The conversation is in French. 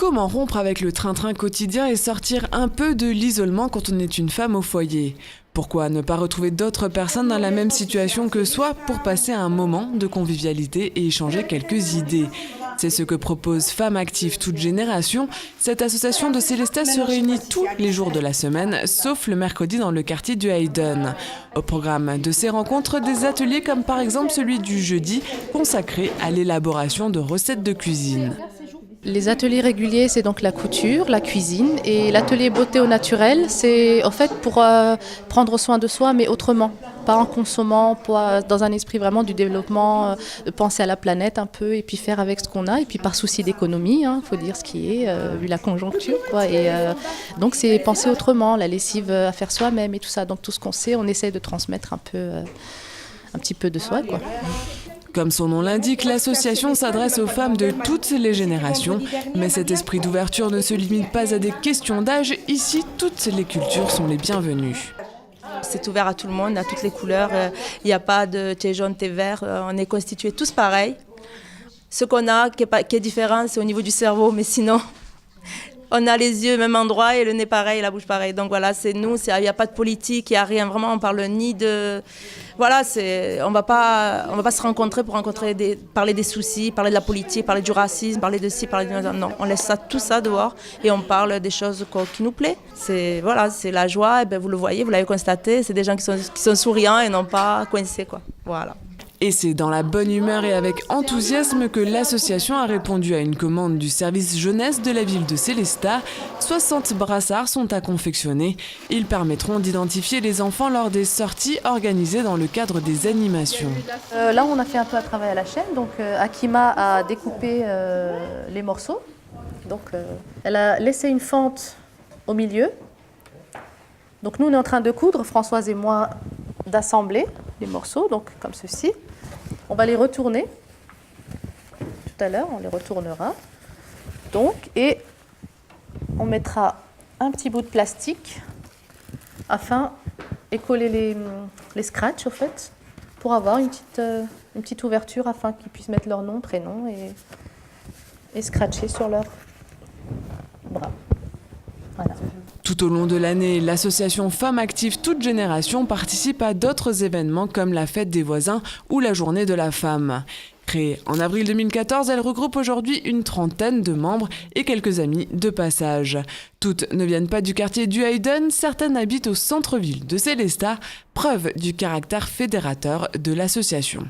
Comment rompre avec le train-train quotidien et sortir un peu de l'isolement quand on est une femme au foyer ? Pourquoi ne pas retrouver d'autres personnes dans la même situation que soi pour passer un moment de convivialité et échanger quelques idées ? C'est ce que propose Femmes Actives Toutes Générations. Cette association de Célestat se réunit tous les jours de la semaine, sauf le mercredi dans le quartier du Hayden. Au programme de ces rencontres, des ateliers comme par exemple celui du jeudi, consacré à l'élaboration de recettes de cuisine. Les ateliers réguliers, c'est donc la couture, la cuisine, et l'atelier beauté au naturel, c'est en fait pour prendre soin de soi, mais autrement, pas en consommant, dans un esprit vraiment du développement, de penser à la planète un peu, et puis faire avec ce qu'on a, et puis par souci d'économie, faut dire ce qui est, vu la conjoncture, quoi. Et donc c'est penser autrement, la lessive à faire soi-même et tout ça. Donc tout ce qu'on sait, on essaie de transmettre un petit peu de soi, quoi. Comme son nom l'indique, l'association s'adresse aux femmes de toutes les générations. Mais cet esprit d'ouverture ne se limite pas à des questions d'âge. Ici, toutes les cultures sont les bienvenues. C'est ouvert à tout le monde, à toutes les couleurs. Il n'y a pas de t'es jaune, t'es vert. On est constitués tous pareils. Ce qu'on a qui est différent, c'est au niveau du cerveau. Mais sinon, on a les yeux au même endroit et le nez pareil et la bouche pareille. Donc voilà, c'est nous, il n'y a pas de politique, il n'y a rien. Vraiment, on parle ni de... Voilà, on va pas se rencontrer pour parler des soucis, parler de la politique, parler du racisme, parler de ci, parler de... Non, on laisse tout ça dehors et on parle des choses qui nous plaisent. C'est la joie, et vous le voyez, vous l'avez constaté, c'est des gens qui sont souriants et non pas coincés, quoi. Voilà. Et c'est dans la bonne humeur et avec enthousiasme que l'association a répondu à une commande du service jeunesse de la ville de Célestat. 60 brassards sont à confectionner. Ils permettront d'identifier les enfants lors des sorties organisées dans le cadre des animations. Là, on a fait un peu à travail à la chaîne. Donc, Akima a découpé les morceaux. Donc, elle a laissé une fente au milieu. Donc, nous, on est en train de coudre, Françoise et moi, d'assembler les morceaux, donc comme ceci. On va les retourner. Tout à l'heure, on les retournera. Donc, et on mettra un petit bout de plastique et coller les scratchs, au fait, pour avoir une petite ouverture afin qu'ils puissent mettre leur nom, prénom et scratcher sur leur bras. Voilà. Tout au long de l'année, l'association Femmes Actives Toutes Générations participe à d'autres événements comme la fête des voisins ou la journée de la femme. Créée en avril 2014, elle regroupe aujourd'hui une trentaine de membres et quelques amis de passage. Toutes ne viennent pas du quartier du Hayden, certaines habitent au centre-ville de Célestat, preuve du caractère fédérateur de l'association.